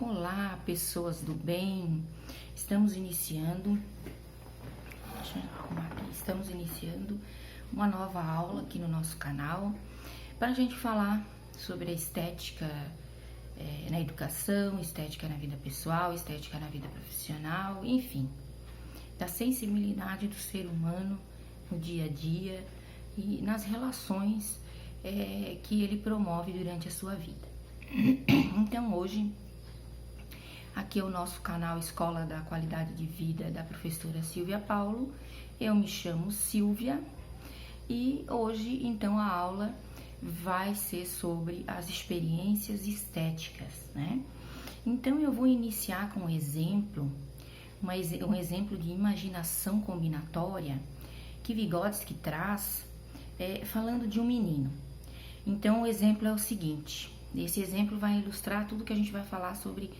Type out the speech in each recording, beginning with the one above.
Olá, pessoas do bem. Estamos iniciando, deixa eu arrumar aqui. Estamos iniciando uma nova aula aqui no nosso canal para a gente falar sobre a estética na educação, estética na vida pessoal, estética na vida profissional, enfim, da sensibilidade do ser humano no dia a dia e nas relações que ele promove durante a sua vida. Então, hoje, aqui é o nosso canal Escola da Qualidade de Vida da professora Silvia Paulo. Eu me chamo Silvia e hoje, então, a aula vai ser sobre as experiências estéticas, né? Então, eu vou iniciar com um exemplo de imaginação combinatória que Vygotsky traz, falando de um menino. Então, o exemplo é o seguinte: esse exemplo vai ilustrar tudo que a gente vai falar sobre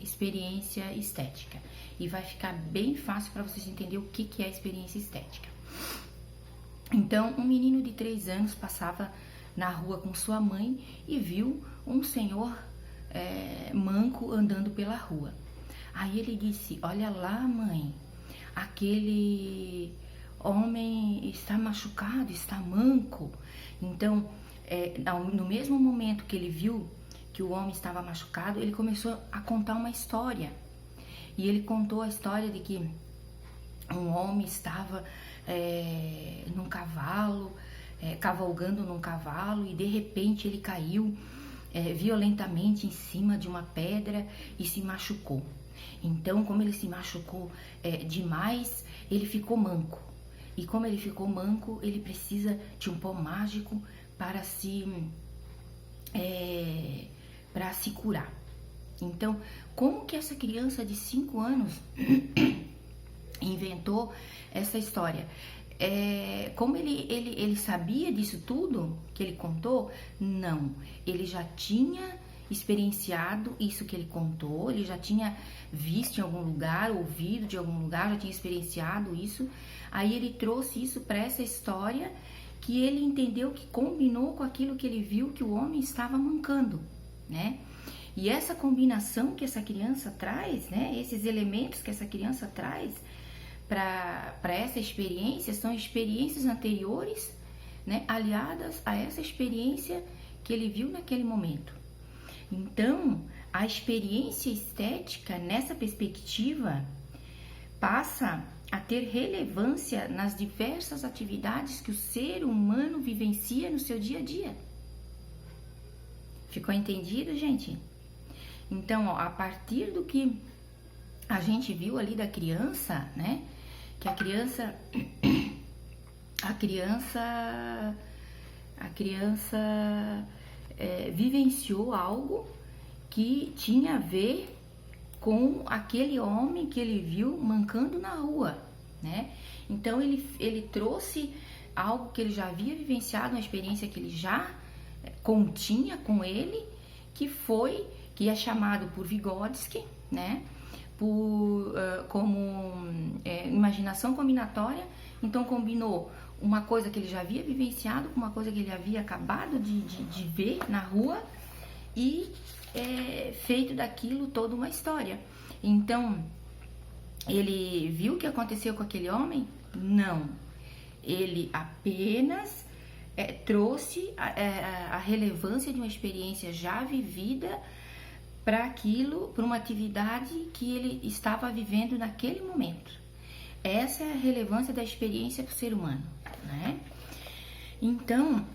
experiência estética, e vai ficar bem fácil para vocês entenderem o que é experiência estética. Então, um menino de 3 anos passava na rua com sua mãe e viu um senhor manco andando pela rua. Aí ele disse: "Olha lá, mãe, aquele homem está machucado, está manco." Então, no mesmo momento que ele viu que o homem estava machucado, ele começou a contar uma história. E ele contou a história de que um homem estava num cavalo, cavalgando num cavalo, e de repente ele caiu violentamente em cima de uma pedra e se machucou. Então, como ele se machucou demais, ele ficou manco. E como ele ficou manco, ele precisa de um pó mágico para se curar. Então, como que essa criança de 5 anos inventou essa história? Como ele sabia disso tudo que ele contou? Não, ele já tinha experienciado isso que ele contou, ele já tinha visto em algum lugar, ouvido de algum lugar, já tinha experienciado isso. Aí ele trouxe isso para essa história, que ele entendeu que combinou com aquilo que ele viu que o homem estava mancando, né? E essa combinação que essa criança traz, né? Esses elementos que essa criança traz para essa experiência são experiências anteriores, né? Aliadas a essa experiência que ele viu naquele momento. Então, a experiência estética nessa perspectiva passa a ter relevância nas diversas atividades que o ser humano vivencia no seu dia a dia. Ficou entendido, gente? Então, a partir do que a gente viu ali da criança, né? Que a criança vivenciou algo que tinha a ver com aquele homem que ele viu mancando na rua, né? Então, ele trouxe algo que ele já havia vivenciado, uma experiência que ele já continha com ele, que é chamado por Vygotsky, né? Como imaginação combinatória. Então, combinou uma coisa que ele já havia vivenciado com uma coisa que ele havia acabado de ver na rua e feito daquilo toda uma história. Então, ele viu o que aconteceu com aquele homem? Não. Ele apenas trouxe a relevância de uma experiência já vivida para aquilo, para uma atividade que ele estava vivendo naquele momento. Essa é a relevância da experiência para o ser humano, né? Então,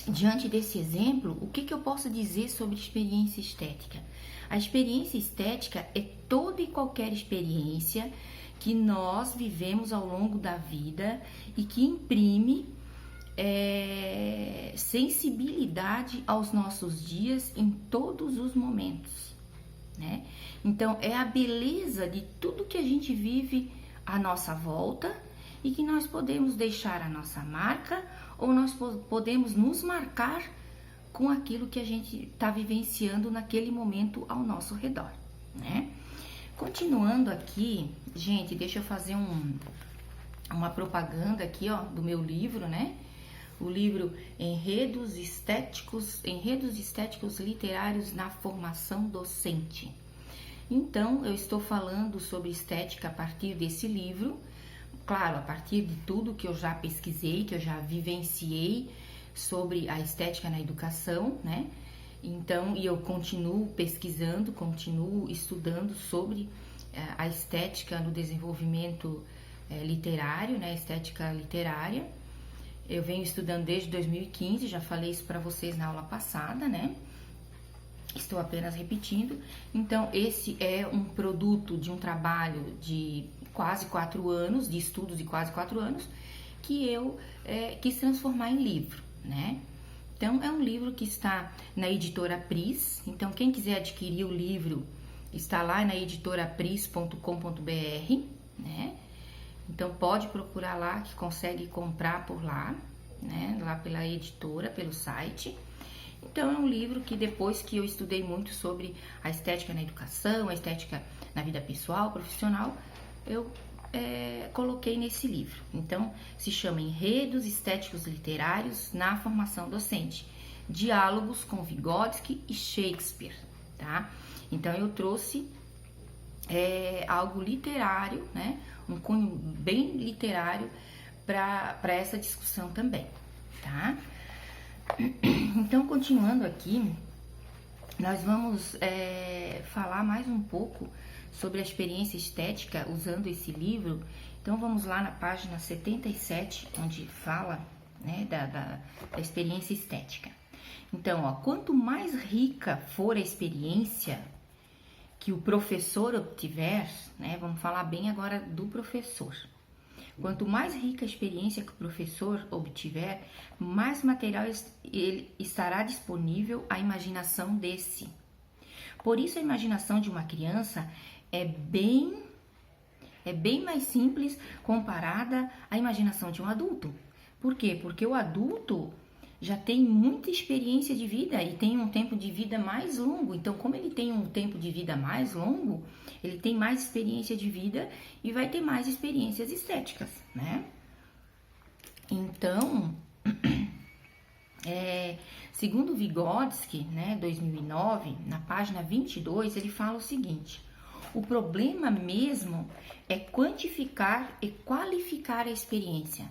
diante desse exemplo, o que eu posso dizer sobre experiência estética? A experiência estética é toda e qualquer experiência que nós vivemos ao longo da vida e que imprime sensibilidade aos nossos dias em todos os momentos, né? Então, é a beleza de tudo que a gente vive à nossa volta e que nós podemos deixar a nossa marca, ou nós podemos nos marcar com aquilo que a gente está vivenciando naquele momento ao nosso redor, né? Continuando aqui, gente, deixa eu fazer uma propaganda aqui, ó, do meu livro, né? o livro Enredos Estéticos Literários na Formação Docente. Então, eu estou falando sobre estética a partir desse livro, claro, a partir de tudo que eu já pesquisei, que eu já vivenciei sobre a estética na educação, né? Então, e eu continuo pesquisando, continuo estudando sobre a estética no desenvolvimento literário, né? Estética literária. Eu venho estudando desde 2015, já falei isso para vocês na aula passada, né? Estou apenas repetindo. Então, esse é um produto de um trabalho de quase 4 anos, de estudos de quase 4 anos, que eu quis transformar em livro, né? Então, é um livro que está na editora Pris. Então, quem quiser adquirir o livro, está lá na editorapris.com.br, né? Então, pode procurar lá, que consegue comprar por lá, né? Lá pela editora, pelo site. Então, é um livro que depois que eu estudei muito sobre a estética na educação, a estética na vida pessoal, profissional, eu coloquei nesse livro. Então, se chama Enredos Estéticos Literários na Formação Docente, Diálogos com Vygotsky e Shakespeare, tá? Então, eu trouxe algo literário, né? Um cunho bem literário para essa discussão também, tá? Então, continuando aqui, nós vamos falar mais um pouco sobre a experiência estética usando esse livro. Então, vamos lá na página 77, onde fala, né, da experiência estética. Então, ó, quanto mais rica for a experiência que o professor obtiver, né, vamos falar bem agora do professor. Quanto mais rica a experiência que o professor obtiver, mais material ele estará disponível à imaginação desse. Por isso, a imaginação de uma criança é bem mais simples comparada à imaginação de um adulto. Por quê? Porque o adulto já tem muita experiência de vida e tem um tempo de vida mais longo. Então, como ele tem um tempo de vida mais longo, ele tem mais experiência de vida e vai ter mais experiências estéticas, né? Então, segundo Vygotsky, né, 2009, na página 22, ele fala o seguinte: o problema mesmo é quantificar e qualificar a experiência.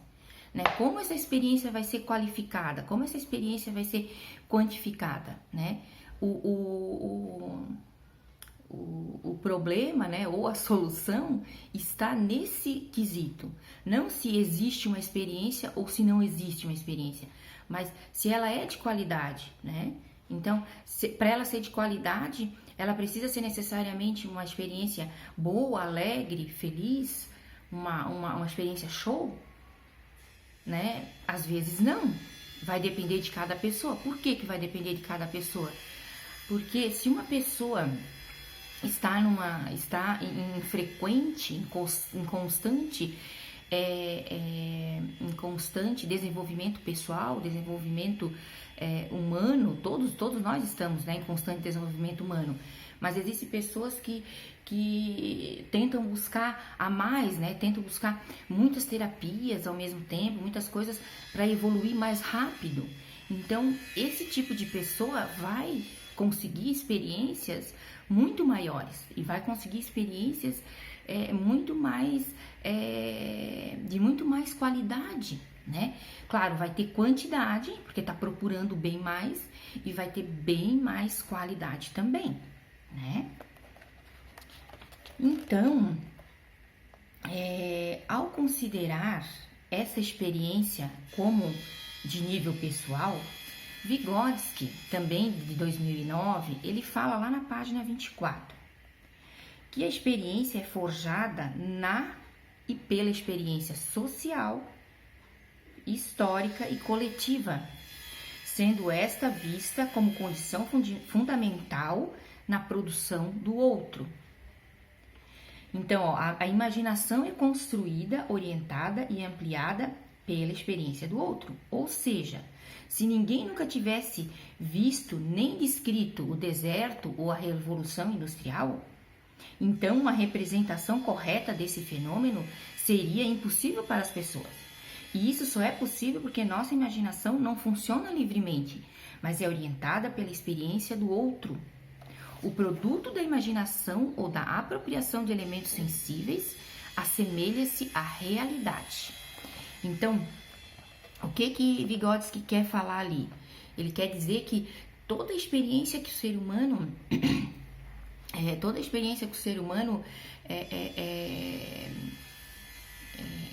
Né? Como essa experiência vai ser qualificada? Como essa experiência vai ser quantificada? Né? O problema, né, ou a solução está nesse quesito. Não se existe uma experiência ou se não existe uma experiência, mas se ela é de qualidade, né? Então, para ela ser de qualidade, ela precisa ser necessariamente uma experiência boa, alegre, feliz, uma experiência show, né? Às vezes não, vai depender de cada pessoa. Por que vai depender de cada pessoa? Porque se uma pessoa está em frequente, em constante desenvolvimento pessoal, desenvolvimento humano, todos nós estamos, né, em constante desenvolvimento humano, mas existem pessoas que tentam buscar a mais, né, tentam buscar muitas terapias ao mesmo tempo, muitas coisas para evoluir mais rápido. Então, esse tipo de pessoa vai conseguir experiências muito maiores e vai conseguir experiências muito mais de muito mais qualidade, né? Claro, vai ter quantidade, porque está procurando bem mais, e vai ter bem mais qualidade também, né? Então, ao considerar essa experiência como de nível pessoal, Vygotsky, também de 2009, ele fala lá na página 24, que a experiência é forjada na e pela experiência social, histórica e coletiva, sendo esta vista como condição fundamental na produção do outro. Então, ó, a imaginação é construída, orientada e ampliada pela experiência do outro. Ou seja, se ninguém nunca tivesse visto nem descrito o deserto ou a revolução industrial, então uma representação correta desse fenômeno seria impossível para as pessoas. E isso só é possível porque nossa imaginação não funciona livremente, mas é orientada pela experiência do outro. O produto da imaginação ou da apropriação de elementos sensíveis assemelha-se à realidade. Então, o que Vygotsky quer falar ali? Ele quer dizer que toda experiência que o ser humano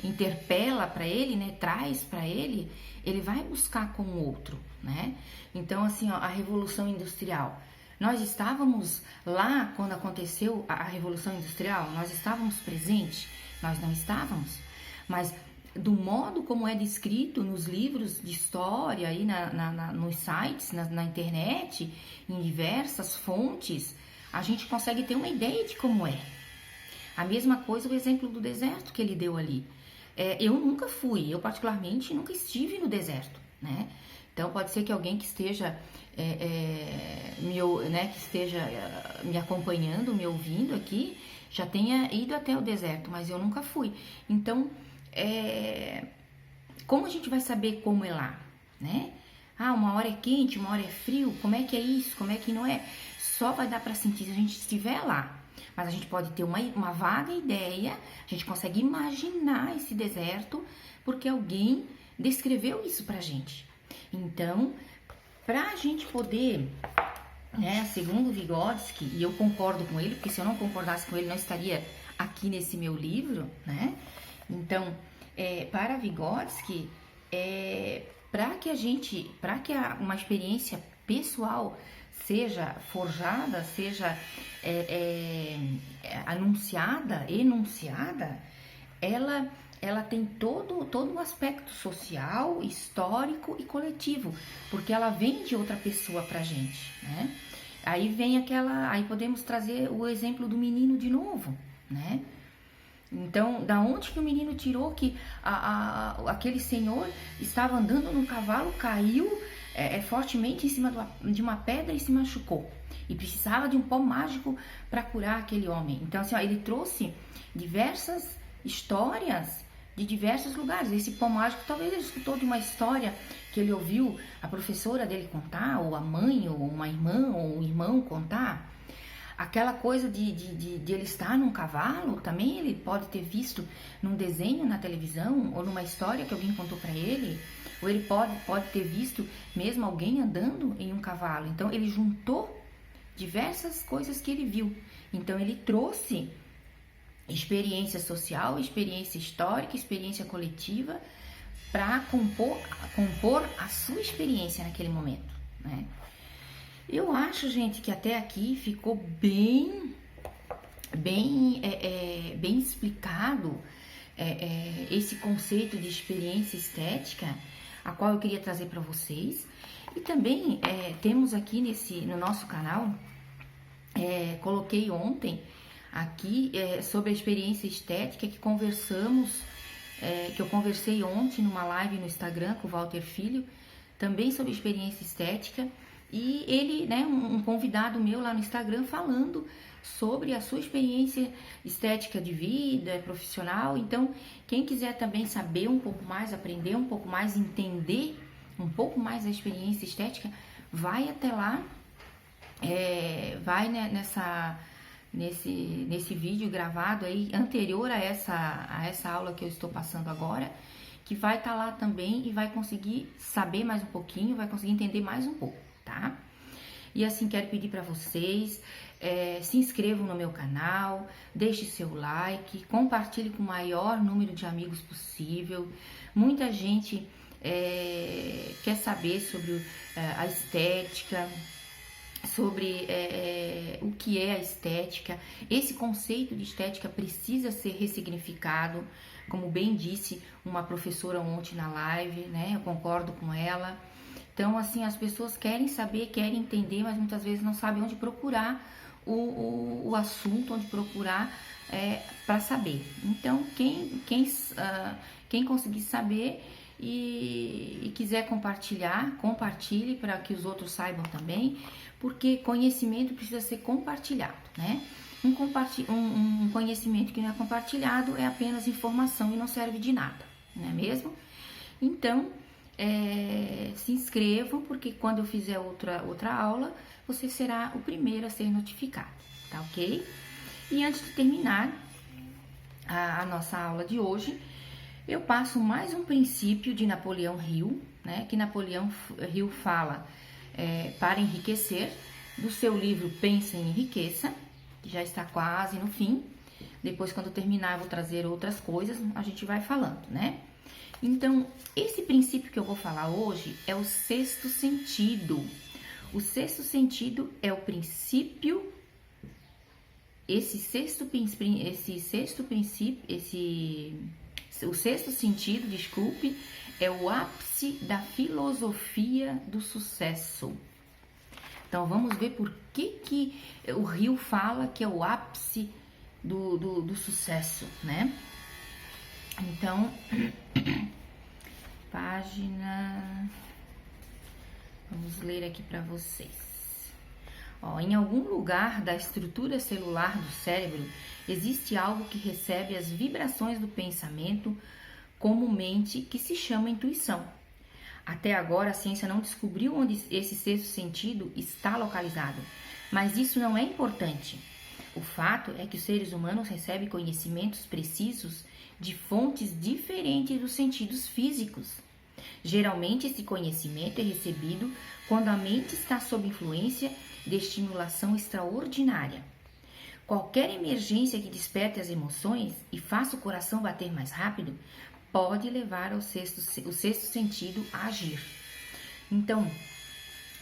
interpela para ele, né, traz para ele, ele vai buscar com o outro, né? Então, assim, ó, a Revolução Industrial. Nós estávamos lá quando aconteceu a Revolução Industrial? Nós estávamos presentes? Nós não estávamos. Mas do modo como é descrito nos livros de história, aí nos sites, na internet, em diversas fontes, a gente consegue ter uma ideia de como é. A mesma coisa o exemplo do deserto que ele deu ali. Eu nunca fui, eu particularmente nunca estive no deserto, né? Então pode ser que alguém que esteja me acompanhando, me ouvindo aqui, já tenha ido até o deserto, mas eu nunca fui. Então, como a gente vai saber como é lá, né? Uma hora é quente, uma hora é frio, como é que é isso, como é que não é? Só vai dar para sentir se a gente estiver lá. Mas a gente pode ter uma vaga ideia, a gente consegue imaginar esse deserto, porque alguém descreveu isso pra gente. Então, pra gente poder, né, segundo Vygotsky, e eu concordo com ele, porque se eu não concordasse com ele, não estaria aqui nesse meu livro, né? Então, para Vygotsky, para que uma experiência pessoal seja forjada, seja anunciada, enunciada, ela tem todo um aspecto social, histórico e coletivo, porque ela vem de outra pessoa pra gente, né? Aí podemos trazer o exemplo do menino de novo, né? Então, da onde que o menino tirou que aquele senhor estava andando no cavalo, caiu fortemente em cima de uma pedra e se machucou? E precisava de um pó mágico para curar aquele homem. Então, assim, ele trouxe diversas histórias de diversos lugares. Esse pó mágico, talvez ele escutou de uma história que ele ouviu a professora dele contar, ou a mãe, ou uma irmã, ou um irmão contar. Aquela coisa de ele estar num cavalo, também ele pode ter visto num desenho na televisão, ou numa história que alguém contou para ele, ou ele pode ter visto mesmo alguém andando em um cavalo. Então, ele juntou diversas coisas que ele viu. Então, ele trouxe experiência social, experiência histórica, experiência coletiva, para compor a sua experiência naquele momento, né? Eu acho, gente, que até aqui ficou bem explicado esse conceito de experiência estética, a qual eu queria trazer para vocês. E também temos aqui no nosso canal, coloquei ontem aqui sobre a experiência estética que eu conversei ontem numa live no Instagram com o Walter Filho, também sobre experiência estética. E ele, né, um convidado meu lá no Instagram falando sobre a sua experiência estética de vida, profissional. Então, quem quiser também saber um pouco mais, aprender um pouco mais, entender um pouco mais a experiência estética, vai até lá, vai nesse vídeo gravado aí, anterior a essa aula que eu estou passando agora, que vai estar lá também e vai conseguir saber mais um pouquinho, vai conseguir entender mais um pouco, tá? E assim, quero pedir para vocês, se inscrevam no meu canal, deixe seu like, compartilhe com o maior número de amigos possível. Muita gente quer saber sobre a estética, sobre o que é a estética. Esse conceito de estética precisa ser ressignificado, como bem disse uma professora ontem na live, né? Eu concordo com ela. Então, assim, as pessoas querem saber, querem entender, mas muitas vezes não sabem onde procurar o assunto, onde procurar para saber. Então, quem conseguir saber e quiser compartilhar, compartilhe para que os outros saibam também, porque conhecimento precisa ser compartilhado, né? Um conhecimento que não é compartilhado é apenas informação e não serve de nada, não é mesmo? Então, se inscrevam, porque quando eu fizer outra aula, você será o primeiro a ser notificado, tá ok? E antes de terminar a nossa aula de hoje, eu passo mais um princípio de Napoleão Hill, né? Que Napoleão Hill fala para enriquecer, do seu livro Pensa em Enriqueça, que já está quase no fim. Depois, quando terminar, eu vou trazer outras coisas, a gente vai falando, né? Então, esse princípio que eu vou falar hoje é o sexto sentido. O sexto sentido é o princípio, o sexto sentido, desculpe, é o ápice da filosofia do sucesso. Então, vamos ver por que o Hill fala que é o ápice do sucesso, né? Então, página... Vamos ler aqui para vocês. Em algum lugar da estrutura celular do cérebro existe algo que recebe as vibrações do pensamento comumente, que se chama intuição. Até agora a ciência não descobriu onde esse sexto sentido está localizado, mas isso não é importante. O fato é que os seres humanos recebem conhecimentos precisos de fontes diferentes dos sentidos físicos. Geralmente esse conhecimento é recebido quando a mente está sob influência de estimulação extraordinária. Qualquer emergência que desperte as emoções e faça o coração bater mais rápido pode levar o sexto sentido a agir. Então,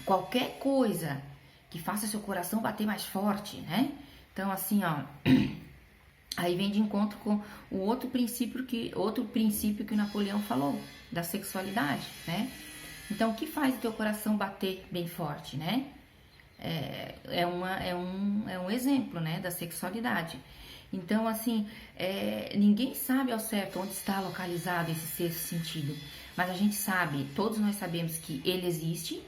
qualquer coisa que faça seu coração bater mais forte, né? Então, assim, aí vem de encontro com o outro princípio que o Napoleão falou, da sexualidade, né? Então, o que faz o teu coração bater bem forte, né? É um exemplo, né, da sexualidade. Então, assim, ninguém sabe ao certo onde está localizado esse sexto sentido, mas a gente sabe, todos nós sabemos que ele existe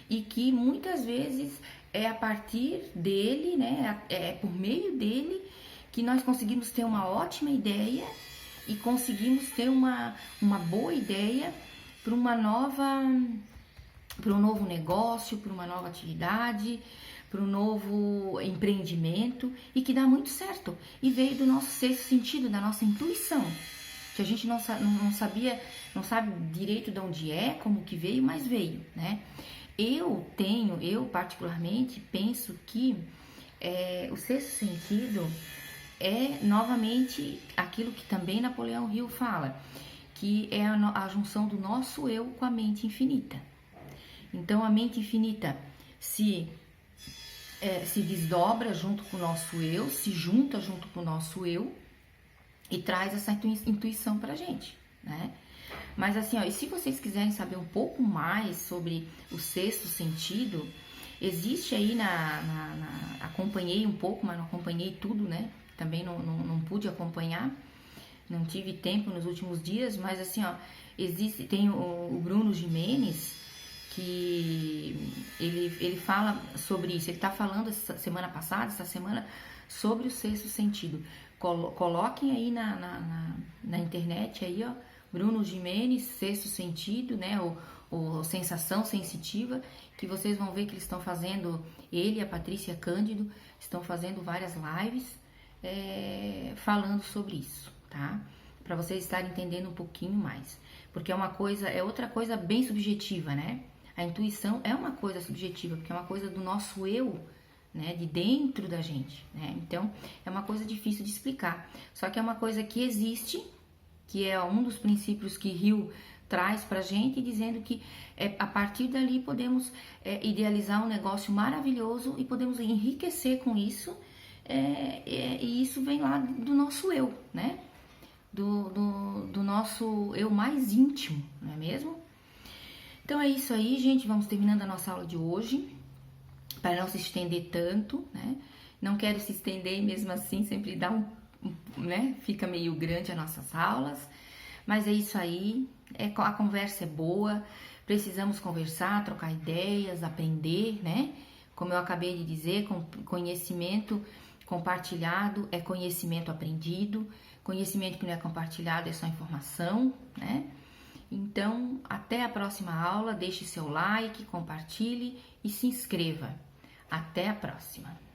e que muitas vezes é a partir dele, né, é por meio dele que nós conseguimos ter uma ótima ideia e conseguimos ter uma boa ideia para um novo negócio, para uma nova atividade, para um novo empreendimento e que dá muito certo. E veio do nosso sexto sentido, da nossa intuição, que a gente não sabe direito de onde como que veio, mas veio, né? Eu particularmente penso que o sexto sentido é novamente aquilo que também Napoleão Hill fala, que é a junção do nosso eu com a mente infinita. Então, a mente infinita se desdobra junto com o nosso eu, se junta junto com o nosso eu e traz essa intuição pra gente, né? Mas assim, e se vocês quiserem saber um pouco mais sobre o sexto sentido, existe aí acompanhei um pouco, mas não acompanhei tudo, né? Também não pude acompanhar, não tive tempo nos últimos dias, mas assim, tem o Bruno Gimenez, que ele fala sobre isso. Ele está falando essa semana sobre o sexto sentido. Coloquem aí na internet aí, Bruno Gimenez, sexto sentido, né, ou sensação sensitiva, que vocês vão ver que eles estão fazendo, ele e a Patrícia Cândido estão fazendo várias lives falando sobre isso, tá? Para vocês estarem entendendo um pouquinho mais, porque é outra coisa bem subjetiva, né? A intuição é uma coisa subjetiva, porque é uma coisa do nosso eu, né, de dentro da gente, né? Então, é uma coisa difícil de explicar. Só que é uma coisa que existe, que é um dos princípios que Hill traz pra gente, dizendo que a partir dali podemos idealizar um negócio maravilhoso e podemos enriquecer com isso, e isso vem lá do nosso eu, né? Do nosso eu mais íntimo, não é mesmo? Então é isso aí, gente, vamos terminando a nossa aula de hoje, para não se estender tanto, né? Não quero se estender, mesmo assim, sempre dá né? Fica meio grande as nossas aulas, mas é isso aí, a conversa é boa, precisamos conversar, trocar ideias, aprender, né? Como eu acabei de dizer, conhecimento compartilhado é conhecimento aprendido, conhecimento que não é compartilhado é só informação, né? Então, até a próxima aula, deixe seu like, compartilhe e se inscreva. Até a próxima!